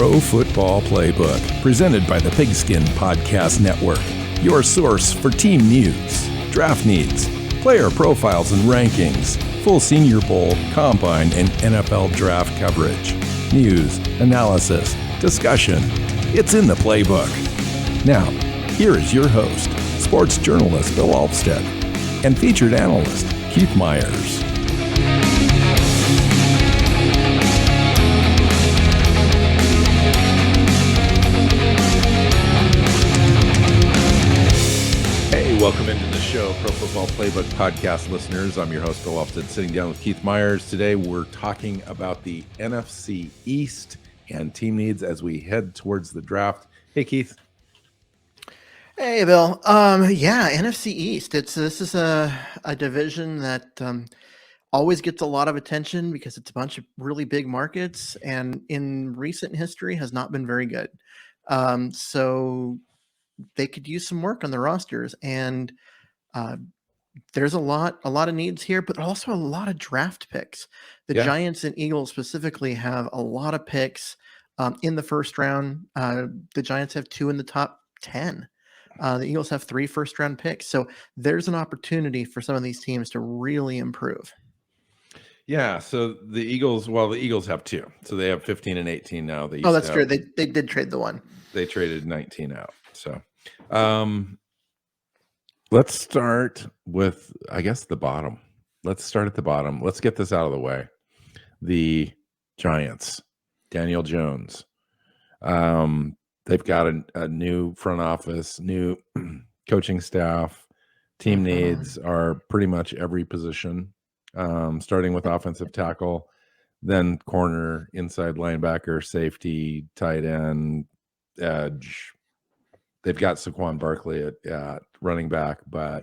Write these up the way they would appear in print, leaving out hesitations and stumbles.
Pro Football Playbook, presented by the Pigskin Podcast Network, your source for team news, draft needs, player profiles and rankings, full Senior Bowl, Combine, and NFL draft coverage, news, analysis, discussion. It's in the playbook. Now, here is your host, sports journalist Bill Alvstad, and featured analyst Keith Myers. Welcome into the show, Pro Football Playbook Podcast listeners. I'm your host, Bill Alvstad, sitting down with Keith Myers. Today, we're talking about the NFC East and team needs as we head towards the draft. Hey, Keith. Hey, Bill. NFC East. This is a division that always gets a lot of attention because it's a bunch of really big markets, and in recent history has not been very good. So they could use some work on the rosters, and there's a lot of needs here, but also a lot of draft picks. The Giants and Eagles specifically have a lot of picks in the first round. The Giants have 2 in the top 10. The Eagles have 3 first-round picks. So there's an opportunity for some of these teams to really improve. Yeah, so the Eagles have 2. So they have 15 and 18 now. That's true. They did trade the one. They traded 19 out. So let's start with, I guess, the bottom. Let's start at the bottom. Let's get this out of the way. The Giants, Daniel Jones. They've got a new front office, new coaching staff. Team needs are pretty much every position, starting with offensive tackle, then corner, inside linebacker, safety, tight end, edge. They've got Saquon Barkley at running back, but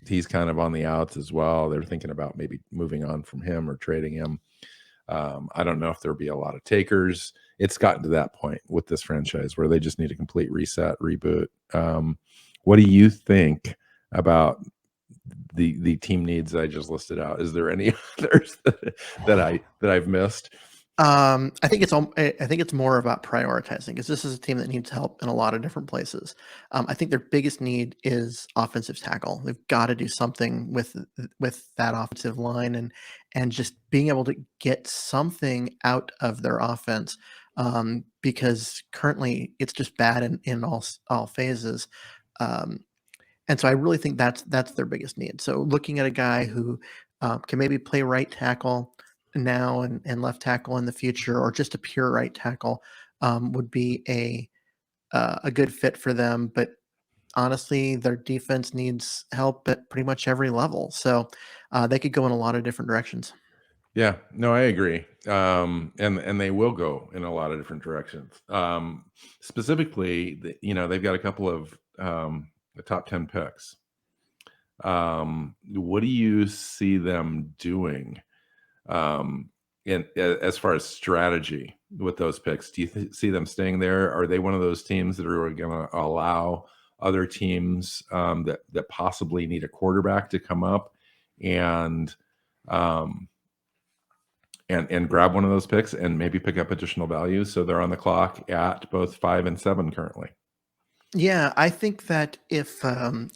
he's kind of on the outs as well. They're thinking about maybe moving on from him or trading him. I don't know if there'll be a lot of takers. It's gotten to that point with this franchise where they just need a complete reset, reboot. What do you think about the team needs I just listed out? Is there any others that I've missed? I think it's more about prioritizing, because this is a team that needs help in a lot of different places. I think their biggest need is offensive tackle. They've got to do something with that offensive line and just being able to get something out of their offense, because currently it's just bad in all phases. And so I really think that's their biggest need. So looking at a guy who can maybe play right tackle now and left tackle in the future, or just a pure right tackle, would be a good fit for them. But honestly, their defense needs help at pretty much every level. So they could go in a lot of different directions. Yeah, no, I agree. And they will go in a lot of different directions. Specifically, they've got a couple of the top 10 picks. What do you see them doing as far as strategy with those picks? Do you see them staying there? Are they one of those teams that are going to allow other teams that possibly need a quarterback to come up and grab one of those picks and maybe pick up additional value? So they're on the clock at both 5 and 7 currently. Yeah, I think that if a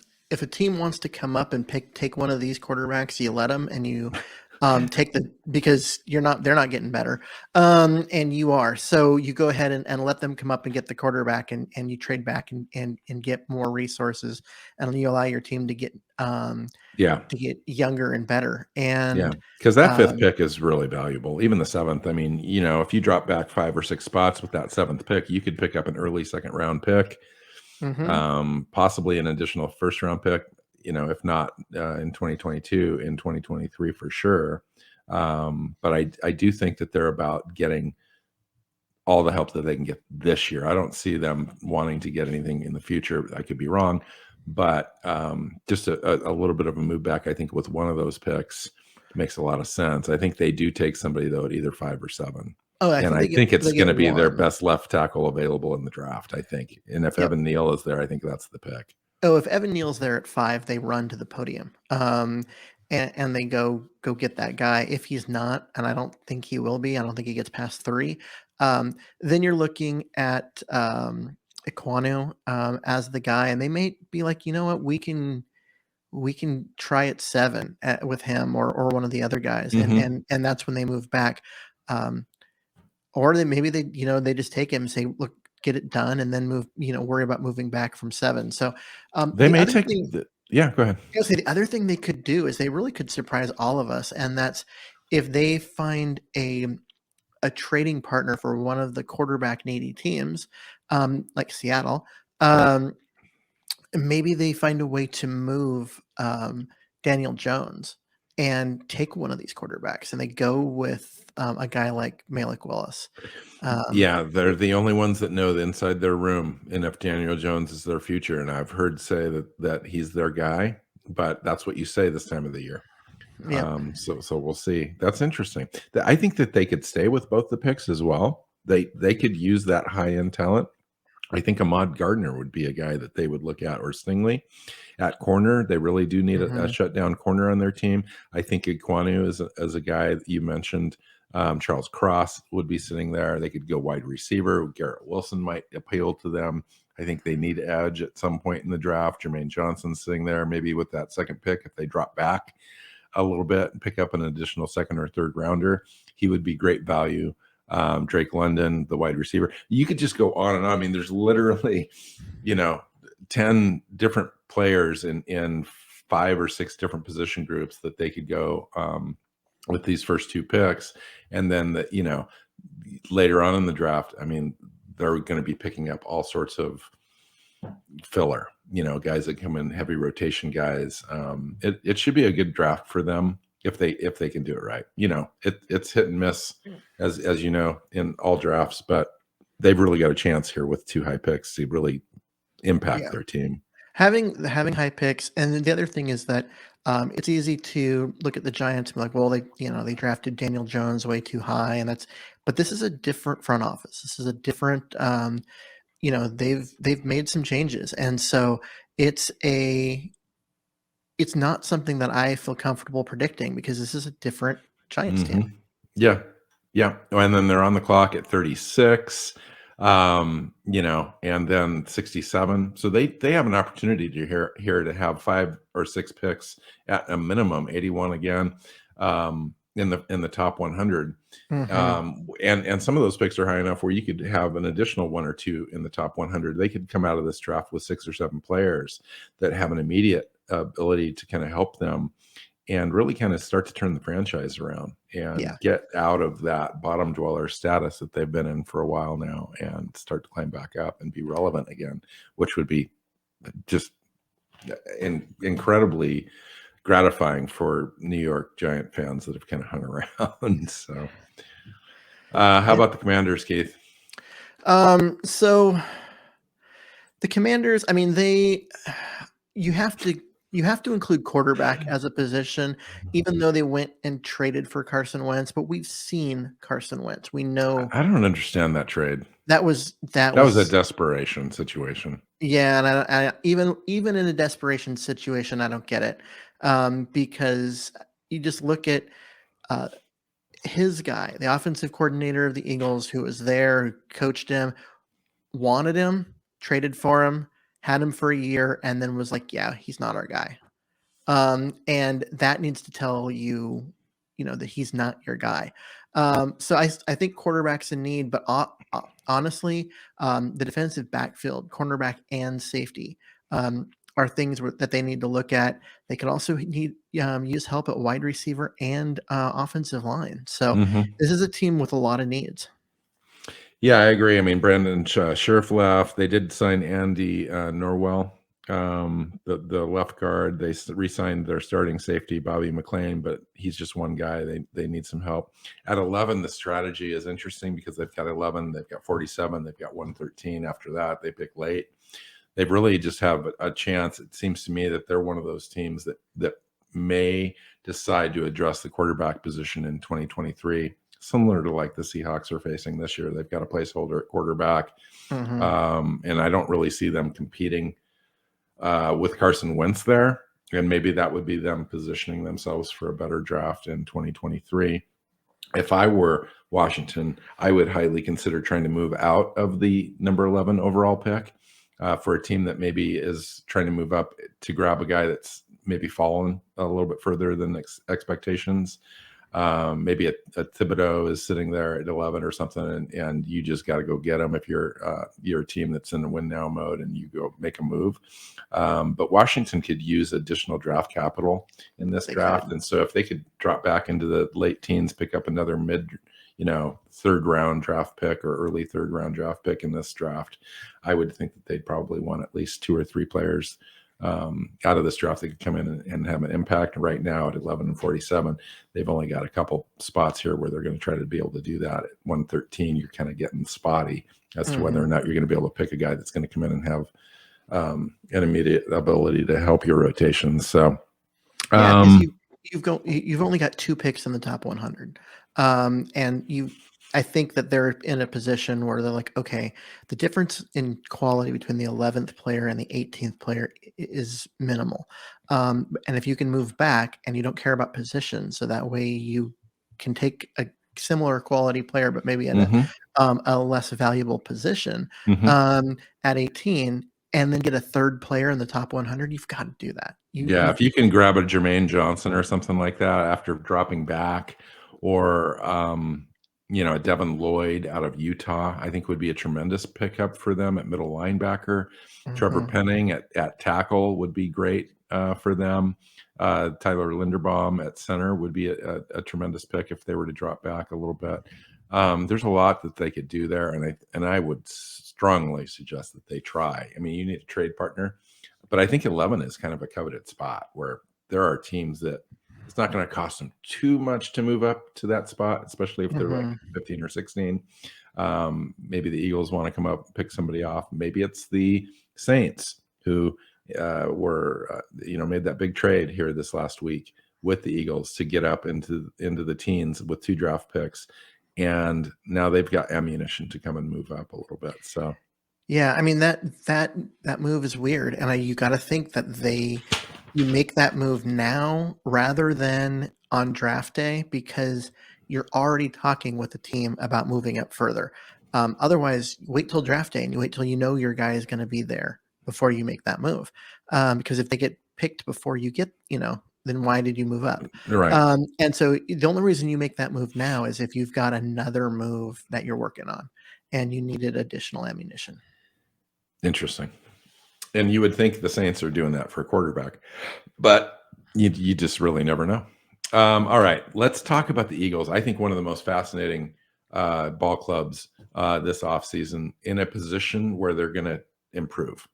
team wants to come up and take one of these quarterbacks, you let them, and you because they're not getting better, and you are. So you go ahead and let them come up and get the quarterback, and you trade back and get more resources, and you allow your team to get younger and better. And because that 5th pick is really valuable, even the 7th. I mean, if you drop back 5 or 6 spots with that 7th pick, you could pick up an early 2nd round pick. Possibly an additional 1st round pick, if not in 2022, in 2023 for sure. But I do think that they're about getting all the help that they can get this year. I don't see them wanting to get anything in the future. I could be wrong, but just a little bit of a move back, I think, with one of those picks makes a lot of sense. I think they do take somebody, though, at either 5 or 7. I think it's going to be their best left tackle available in the draft, I think. And if Evan Neal is there, I think that's the pick. Oh, if Evan Neal's there at 5, they run to the podium. And they go get that guy. If he's not, and I don't think he will be, I don't think he gets past 3, Then you're looking at Ekwonu as the guy, and they may be like, you know what, we can try at 7 with him or one of the other guys, and that's when they move back, or maybe they just take him and say, look, get it done, and then move, worry about moving back from 7. So They may take. Yeah, go ahead. I was gonna say, the other thing they could do is they really could surprise all of us, and that's if they find a trading partner for one of the quarterback needy teams, like Seattle. Maybe they find a way to move Daniel Jones and take one of these quarterbacks, and they go with a guy like Malik Willis. Yeah, they're the only ones that know inside their room, and if Daniel Jones is their future, and I've heard say that he's their guy, but that's what you say this time of the year. Yeah. So we'll see. That's interesting. I think that they could stay with both the picks as well. They could use that high end talent. I think Ahmad Gardner would be a guy that they would look at, or Stingley at corner. They really do need a shutdown corner on their team. I think Ekwonu is a guy that you mentioned. Charles Cross would be sitting there. They could go wide receiver. Garrett Wilson might appeal to them. I think they need edge at some point in the draft. Jermaine Johnson's sitting there, maybe with that second pick. If they drop back a little bit and pick up an additional second or third rounder, he would be great value. Drake London, the wide receiver. You could just go on and on. I mean, there's literally, 10 different players in 5 or 6 different position groups that they could go with these first 2 picks. And then, later on in the draft, I mean, they're going to be picking up all sorts of filler, guys that come in, heavy rotation guys. It should be a good draft for them if they can do it right. It's hit and miss as you know, in all drafts, but they've really got a chance here with 2 high picks to really impact their team. Having high picks, and then the other thing is that it's easy to look at the Giants and be like, well, they drafted Daniel Jones way too high, but this is a different front office. This is a different, they've made some changes, and so it's not something that I feel comfortable predicting, because this is a different Giants team. Yeah. And then they're on the clock at 36, and then 67. So they have an opportunity to have 5 or 6 picks at a minimum, 81 again, in the top 100. And some of those picks are high enough where you could have an additional 1 or 2 in the top 100. They could come out of this draft with 6 or 7 players that have an immediate ability to kind of help them and really kind of start to turn the franchise around and get out of that bottom dweller status that they've been in for a while now and start to climb back up and be relevant again, which would be just incredibly gratifying for New York Giant fans that have kind of hung around. So how about the Commanders, Keith? So the Commanders, I mean, you have to include quarterback as a position, even though they went and traded for Carson Wentz. But we've seen Carson Wentz. We know. I don't understand that trade. That was a desperation situation. Yeah, and I even in a desperation situation, I don't get it, because you just look at his guy, the offensive coordinator of the Eagles, who was there, who coached him, wanted him, traded for him, had him for a year, and then was like, yeah, he's not our guy. And that needs to tell you, that he's not your guy. So I think quarterback's in need, but honestly, the defensive backfield, cornerback and safety, are things that they need to look at. They could also need use help at wide receiver and offensive line. So this is a team with a lot of needs. Yeah, I agree. I mean, Brandon Scherf left. They did sign Andy Norwell, the left guard. They re-signed their starting safety, Bobby McLean, but he's just one guy. They need some help. At 11, the strategy is interesting because they've got 11, they've got 47, they've got 113. After that, they pick late. They really just have a chance. It seems to me that they're one of those teams that may decide to address the quarterback position in 2023. Similar to like the Seahawks are facing this year. They've got a placeholder at quarterback. And I don't really see them competing with Carson Wentz there. And maybe that would be them positioning themselves for a better draft in 2023. if I were Washington, I would highly consider trying to move out of the number 11 overall pick for a team that maybe is trying to move up to grab a guy that's maybe fallen a little bit further than expectations. Maybe a Thibodeau is sitting there at 11 or something, and you just got to go get him if you're a team that's in the win now mode and you go make a move. But Washington could use additional draft capital in this draft, and so if they could drop back into the late teens, pick up another third round draft pick or early third round draft pick in this draft, I would think that they'd probably want at least 2 or 3 players out of this draft that could come in and have an impact. Right now at 11 and 47, they've only got a couple spots here where they're going to try to be able to do that. At 113, you're kind of getting spotty as to whether or not you're going to be able to pick a guy that's going to come in and have an immediate ability to help your rotation. So you've only got 2 picks in the top 100, and I think that they're in a position where they're like, okay, the difference in quality between the 11th player and the 18th player is minimal. And if you can move back and you don't care about position, so that way you can take a similar quality player, but maybe in a less valuable position at 18, and then get a third player in the top 100, you've got to do that. If you can grab a Jermaine Johnson or something like that after dropping back, or a Devin Lloyd out of Utah, I think would be a tremendous pickup for them at middle linebacker. Trevor Penning at tackle would be great for them. Tyler Linderbaum at center would be a tremendous pick if they were to drop back a little bit. There's a lot that they could do there, and I would strongly suggest that they try. I mean, you need a trade partner, but I think 11 is kind of a coveted spot where there are teams that it's not going to cost them too much to move up to that spot, especially if they're like 15 or 16. Maybe the Eagles want to come up and pick somebody off. Maybe it's the Saints who made that big trade here this last week with the Eagles to get up into the teens with 2 draft picks, and now they've got ammunition to come and move up a little bit. So, yeah, I mean that move is weird, and you got to think that you make that move now rather than on draft day, because you're already talking with the team about moving up further. Otherwise, wait till draft day and you wait till your guy is going to be there before you make that move. Because if they get picked before you get, then why did you move up? Right. And so the only reason you make that move now is if you've got another move that you're working on and you needed additional ammunition. Interesting. And you would think the Saints are doing that for a quarterback, but you just really never know. All right, let's talk about the Eagles. I think one of the most fascinating ball clubs this offseason, in a position where they're going to improve.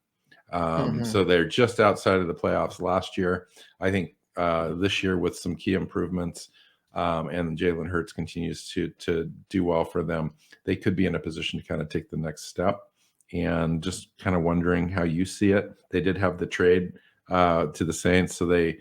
So they're just outside of the playoffs last year. I think this year with some key improvements, and Jalen Hurts continues to do well for them, they could be in a position to kind of take the next step. And just kind of wondering how you see it. They did have the trade to the Saints, so they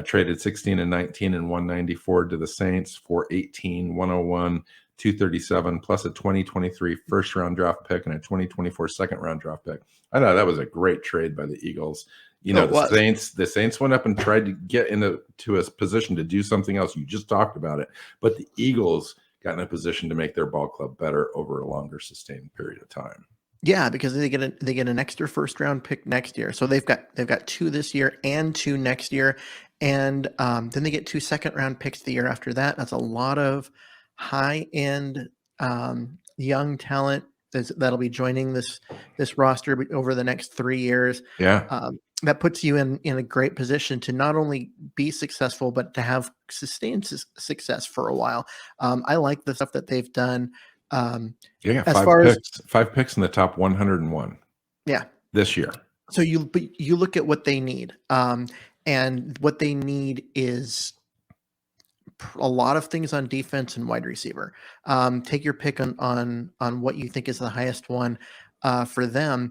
traded 16 and 19 and 194 to the Saints for 18, 101, 237 plus a 2023 first round draft pick and a 2024 second round draft pick. I thought that was a great trade by the Eagles. The Saints went up and tried to get into a position to do something else. You just talked about it, but the Eagles got in a position to make their ball club better over a longer sustained period of time. Yeah, because they get an extra first round pick next year. So they've got 2 this year and 2 next year, and then they get 2 second round picks the year after that. That's a lot of high end young talent that'll be joining this roster over the next 3 years. Yeah. That puts you in a great position to not only be successful, but to have sustained success for a while. I like the stuff that they've done. Five picks in the top 101. Yeah, this year. So you look at what they need, and what they need is a lot of things on defense and wide receiver. Take your pick on what you think is the highest one for them.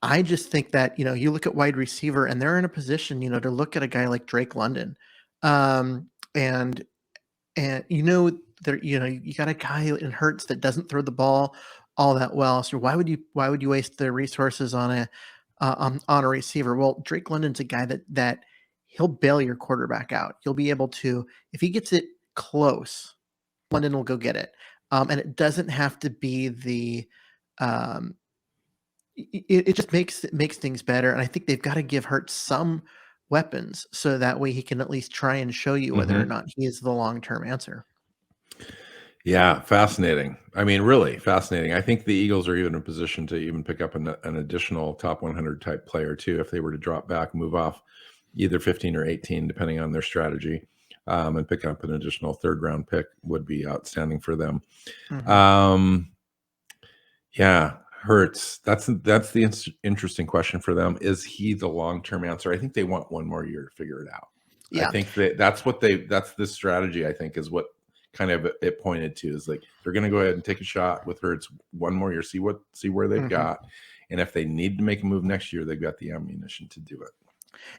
I just think that you look at wide receiver and they're in a position to look at a guy like Drake London, and you got a guy in Hurts that doesn't throw the ball all that well. So why would you waste the resources on a receiver? Well, Drake London's a guy that he'll bail your quarterback out. He'll be able to, if he gets it close, London will go get it. And it doesn't have to be the it just makes things better. And I think they've got to give Hurts some weapons so that way he can at least try and show you whether or not he is the long-term answer. Yeah, fascinating. I mean, really fascinating. I think the Eagles are even in a position to even pick up an additional top 100 type player too, if they were to drop back, move off either 15 or 18, depending on their strategy, and pick up an additional third round pick would be outstanding for them. Yeah, Hurts. That's the interesting question for them. Is he the long-term answer? I think they want one more year to figure it out. Yeah. I think that's this strategy, I think, is what kind of it pointed to, is like they're going to go ahead and take a shot with Hurts one more year, see where they've got, and if they need to make a move next year, they've got the ammunition to do it.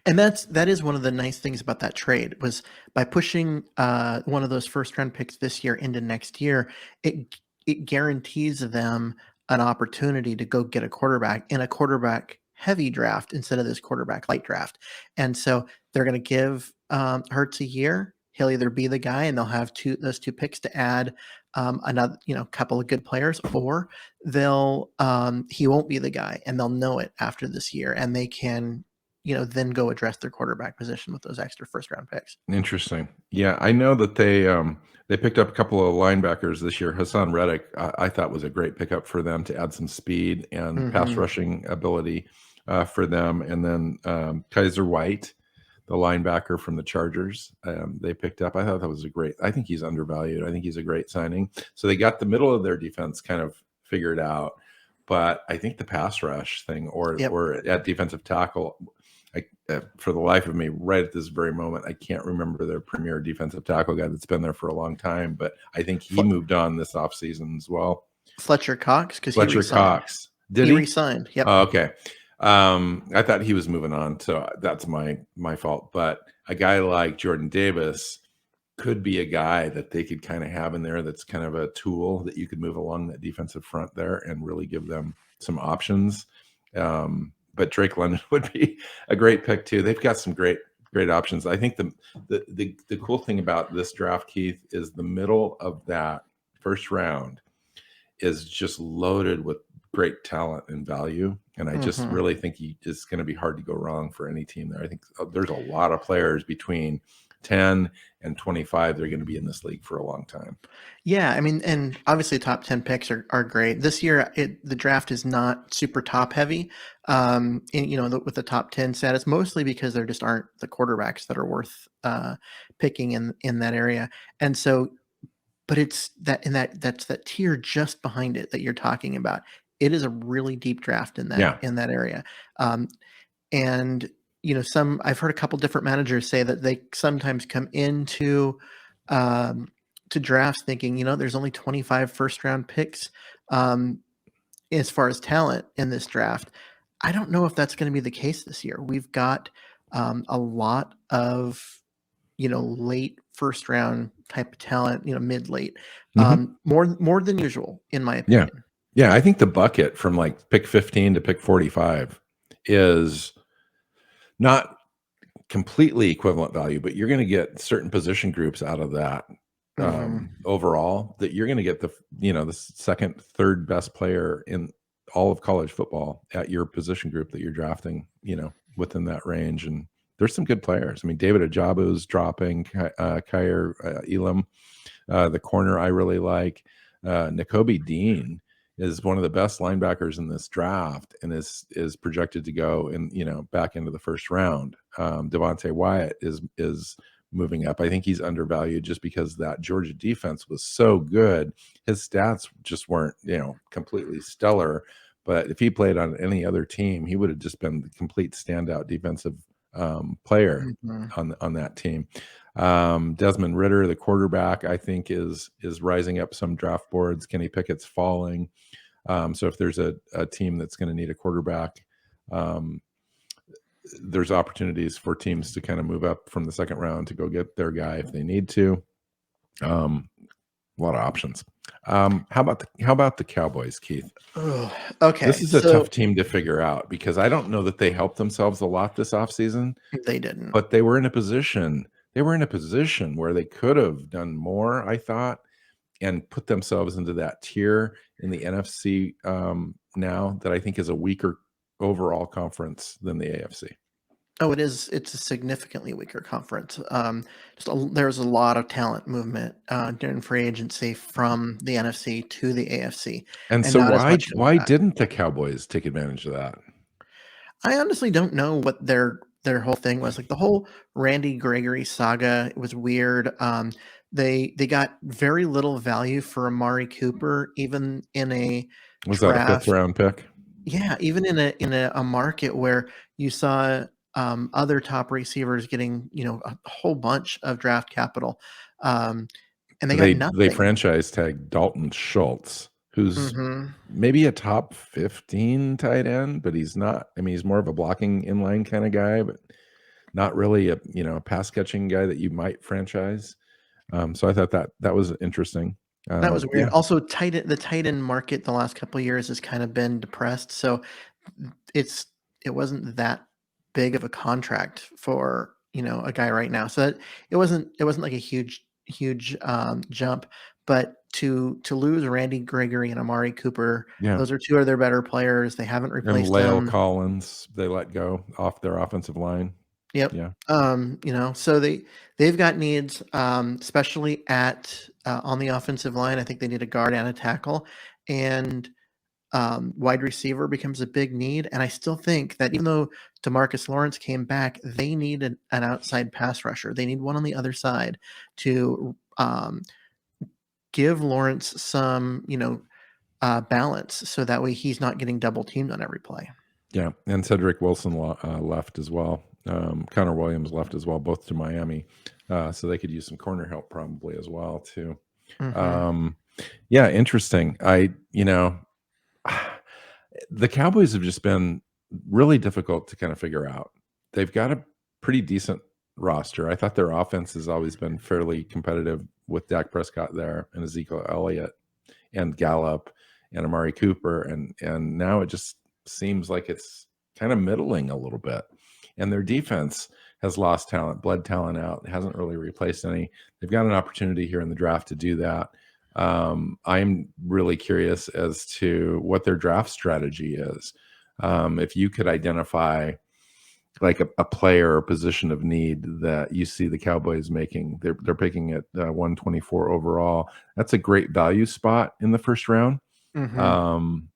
And that is one of the nice things about that trade, was by pushing one of those first round picks this year into next year, it guarantees them an opportunity to go get a quarterback in a quarterback heavy draft instead of this quarterback light draft. And so they're going to give Hurts a year. He'll either be the guy and they'll have those two picks to add another, couple of good players, or he won't be the guy and they'll know it after this year, and they can, then go address their quarterback position with those extra first round picks. Interesting. Yeah, I know that they picked up a couple of linebackers this year. Hassan Reddick, I thought, was a great pickup for them to add some speed and pass rushing ability for them. And then Kaiser White, the linebacker from the Chargers, they picked up. I thought that was I think he's undervalued. I think he's a great signing. So they got the middle of their defense kind of figured out. But I think the pass rush thing or at defensive tackle, for the life of me, right at this very moment, I can't remember their premier defensive tackle guy that's been there for a long time, but I think he moved on this offseason as well. Fletcher Cox, because Fletcher Cox. Did he re-signed? Yep. Oh, okay. I thought he was moving on, so that's my fault. But a guy like Jordan Davis could be a guy that they could kind of have in there that's kind of a tool that you could move along that defensive front there and really give them some options. But Drake London would be a great pick too. They've got some great options. I think the cool thing about this draft, Keith, is the middle of that first round is just loaded with great talent and value. And I just really think it's going to be hard to go wrong for any team there. I think there's a lot of players between 10 and 25 they're going to be in this league for a long time. Yeah, I mean, and obviously top 10 picks are great. This year, the draft is not super top heavy, with the top 10 status, mostly because there just aren't the quarterbacks that are worth picking in that area. And so, but it's that's that tier just behind it that you're talking about. It is a really deep draft in that area. And I've heard a couple different managers say that they sometimes come into to drafts thinking, there's only 25 first round picks as far as talent in this draft. I don't know if that's going to be the case this year. We've got a lot of late first round type of talent, mid late, more than usual in my opinion. Yeah, I think the bucket from like pick 15 to pick 45 is not completely equivalent value, but you're going to get certain position groups out of that overall, that you're going to get the second, third best player in all of college football at your position group that you're drafting, within that range. And there's some good players. I mean, David Ajabu's dropping, Kyer Elam, the corner I really like. Nakobe Dean is one of the best linebackers in this draft and is projected to go back into the first round. Devontae Wyatt is moving up. I think he's undervalued just because that Georgia defense was so good. His stats just weren't, completely stellar, but if he played on any other team, he would have just been the complete standout defensive player on that team. Desmond Ridder, the quarterback, I think is rising up some draft boards. Kenny Pickett's falling. So if there's a team that's going to need a quarterback, there's opportunities for teams to kind of move up from the second round to go get their guy if they need to. A lot of options. How about the Cowboys, Keith? Oh, okay. This is a tough team to figure out because I don't know that they helped themselves a lot this offseason. They didn't. But they were in a position where they could have done more, I thought. and put themselves into that tier in the NFC now that I think is a weaker overall conference than the AFC. Oh, it is. It's a significantly weaker conference. There's a lot of talent movement during free agency from the NFC to the AFC, And and so not as much coming why back. didn't the Cowboys take advantage of that? I honestly don't know what their whole thing was. Like the whole Randy Gregory saga, it was weird. They got very little value for Amari Cooper, even in a Was that a fifth draft. round pick? Yeah, even in a market where you saw other top receivers getting a whole bunch of draft capital, and they got They nothing. franchise tagged Dalton Schultz, who's Hmm. maybe a top 15 tight end, but he's not. I mean, he's more of a blocking inline kind of guy, but not really a pass catching guy that you might franchise. So I thought that was interesting. That was weird. Yeah, Also, the tight end market the last couple of years has kind of been depressed, so it's it wasn't that big of a contract for a guy right now. So it wasn't like a huge jump, but to lose Randy Gregory and Amari Cooper, yeah. those are two of their better players. They haven't And replaced Lael them. Collins, they let go off their offensive line. Yep. Yeah, So they've got needs, especially at on the offensive line. I think they need a guard and a tackle, and wide receiver becomes a big need. And I still think that even though DeMarcus Lawrence came back, they need an outside pass rusher. They need one on the other side to give Lawrence some, balance, so that way he's not getting double teamed on every play. yeah. And Cedric Wilson left as well. Connor Williams left as well, both to Miami. So they could use some corner help probably as well too. Mm-hmm. Yeah, interesting. The Cowboys have just been really difficult to kind of figure out. They've got a pretty decent roster. I thought their offense has always been fairly competitive with Dak Prescott there and Ezekiel Elliott and Gallup and Amari Cooper, and now it just seems like it's kind of middling a little bit. And their defense has lost talent, bled talent out, hasn't really replaced any. They've got an opportunity here in the draft to do that. I'm really curious as to what their draft strategy is. If you could identify like a player or position of need that you see the Cowboys making, they're picking at 124 overall. That's a great value spot in the first round. Mm-hmm. Um,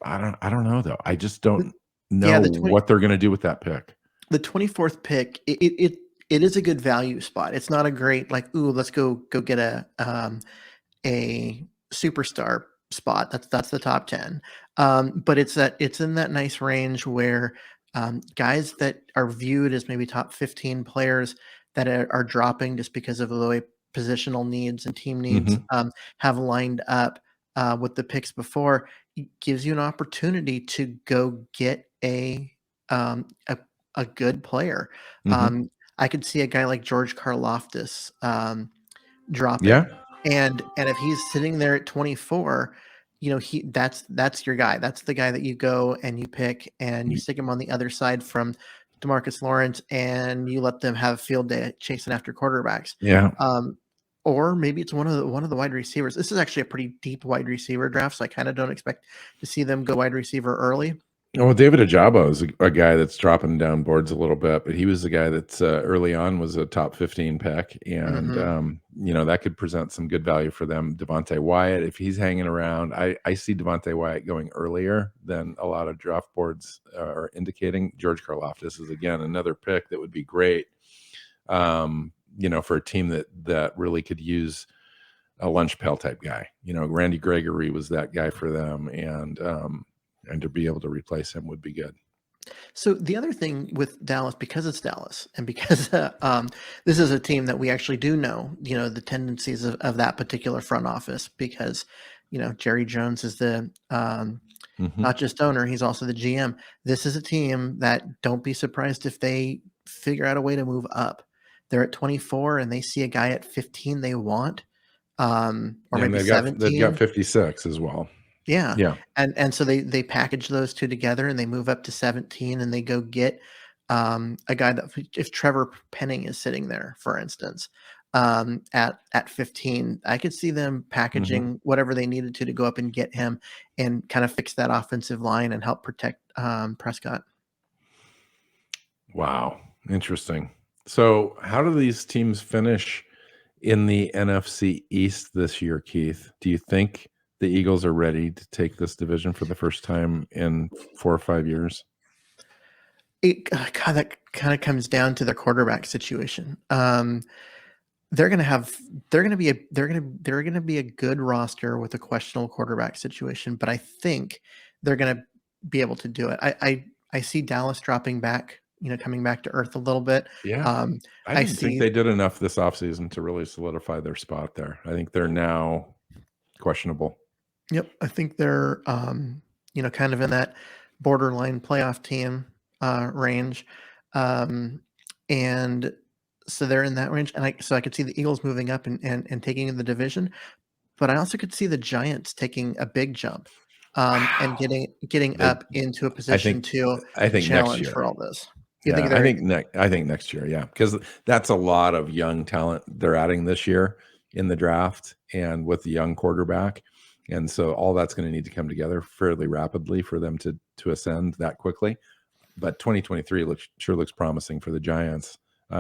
I don't know though. I just don't Yeah, know what they're going to do with that pick. the 24th pick, it is a good value spot. It's not a great like, ooh, let's go get a superstar spot. That's the top 10. But it's in that nice range where guys that are viewed as maybe top 15 players that are dropping just because of the way positional needs and team needs have lined up with the picks before. It gives you an opportunity to go get um, a a good player. I could see a guy like George Karlaftis Yeah. dropping, and if he's sitting there at 24, that's your guy. That's the guy that you go and you pick and you stick him on the other side from DeMarcus Lawrence, and you let them have a field day chasing after quarterbacks. Yeah. Or maybe it's one of the wide receivers. This is actually a pretty deep wide receiver draft, so I kind of don't expect to see them go wide receiver early. Well, David Ajabo is a guy that's dropping down boards a little bit, but he was the guy that's early on was a top 15 pick, and that could present some good value for them. Devontae Wyatt, if he's hanging around, I see Devontae Wyatt going earlier than a lot of draft boards are indicating. George Karlaftis is again another pick that would be great, for a team that really could use a lunch pail type guy. Randy Gregory was that guy for them, and to be able to replace him would be good. So the other thing with Dallas, because it's Dallas, and because this is a team that we actually do know, the tendencies of that particular front office, because Jerry Jones is the not just owner, he's also the GM. This is a team that don't be surprised if they figure out a way to move up. They're at 24 and they see a guy at 15 they want, or maybe 17. They've got 56 as well. Yeah. Yeah. And so they package those two together and they move up to 17 and they go get a guy that if Trevor Penning is sitting there, for instance, at 15. I could see them packaging whatever they needed to go up and get him and kind of fix that offensive line and help protect Prescott. Wow. Interesting. So how do these teams finish in the NFC East this year, Keith? Do you think the Eagles are ready to take this division for the first time in 4 or 5 years? That kind of comes down to their quarterback situation. They're going to be a good roster with a questionable quarterback situation, but I think they're going to be able to do it. I see Dallas dropping back, coming back to earth a little bit. Yeah. I didn't think they did enough this offseason to really solidify their spot there. I think they're now questionable. Yep. I think they're, kind of in that borderline playoff team range. And so they're in that range. And I could see the Eagles moving up and taking the division, but I also could see the Giants taking a big jump and getting up into a position to challenge for all this. I think next year. Yeah. Because that's a lot of young talent they're adding this year in the draft and with the young quarterback. And so all that's going to need to come together fairly rapidly for them to ascend that quickly. But 2023 looks promising for the Giants. This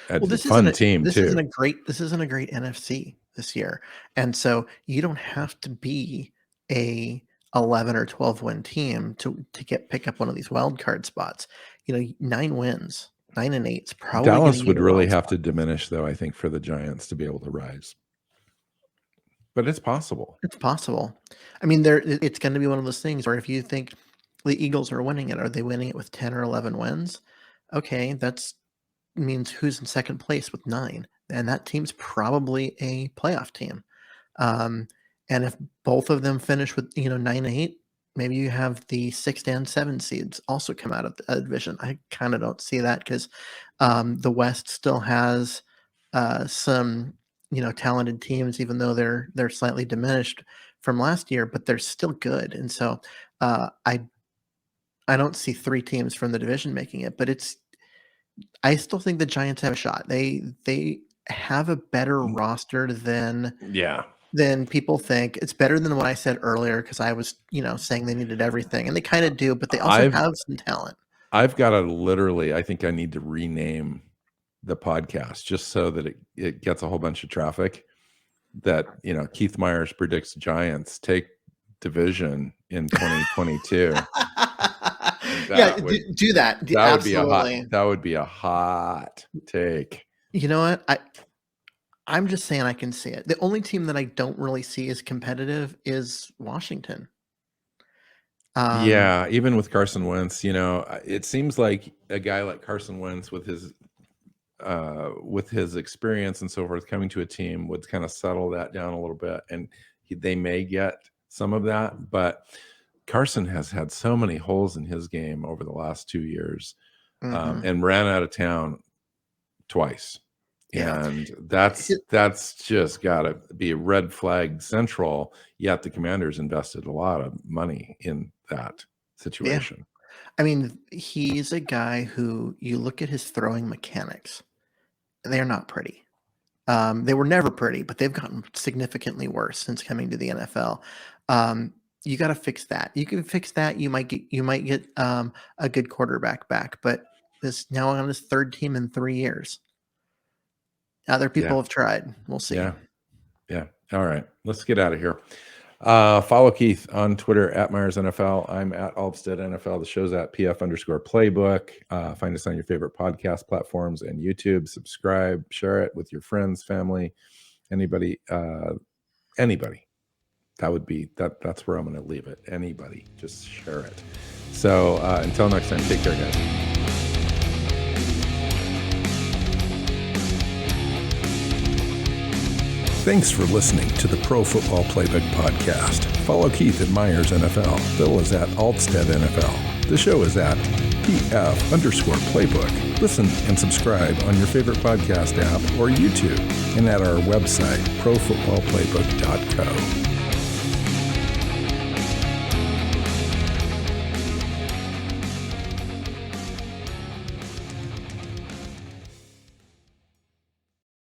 is a fun team too. This isn't a great NFC this year, and so you don't have to be a 11 or 12 win team to pick up one of these wild card spots. 9 wins, 9 and 8 is probably Dallas would really have to diminish, though, I think, for the Giants to be able to rise. But it's possible. It's possible. I mean, it's going to be one of those things where if you think the Eagles are winning it, are they winning it with 10 or 11 wins? Okay, that's means who's in second place with 9, and that team's probably a playoff team. And if both of them finish with 9 and 8, maybe you have the 6 and 7 seeds also come out of the division. I kind of don't see that because the West still has some talented teams, even though they're slightly diminished from last year, but they're still good. And so I don't see 3 teams from the division making it, but I still think the Giants have a shot. They have a better roster than people think. It's better than what I said earlier because I was, saying they needed everything, and they kind of do, but they also have some talent. I've got to I think I need to rename the podcast just so that it gets a whole bunch of traffic. That Keith Myers predicts Giants take division in 2022. Do that. That would be a hot take. You know what? I'm just saying I can see it. The only team that I don't really see as competitive is Washington. Even with Carson Wentz, it seems like a guy like Carson Wentz with his experience and so forth coming to a team would kind of settle that down a little bit, and they may get some of that, but Carson has had so many holes in his game over the last 2 years, and ran out of town twice. Yeah. And that's just got to be a red flag central. Yet the Commanders invested a lot of money in that situation. Yeah. I mean, he's a guy who you look at his throwing mechanics. They're not pretty. They were never pretty, but they've gotten significantly worse since coming to the NFL. You got to fix that. You can fix that. You might get a good quarterback back, but this now on his 3rd team in 3 years. Other people have tried. We'll see. Yeah. All right. Let's get out of here. Follow Keith on Twitter at Myers NFL. I'm at Alvstad NFL. The show's at PF_playbook. Find us on your favorite podcast platforms and YouTube. Subscribe, share it with your friends, family, anybody. That would be that's where I'm going to leave it. Anybody, just share it. So until next time, take care, guys. Thanks for listening to the Pro Football Playbook Podcast. Follow Keith at Myers NFL. Bill is at Alvstad NFL. The show is at PF_Playbook. Listen and subscribe on your favorite podcast app or YouTube and at our website, profootballplaybook.co.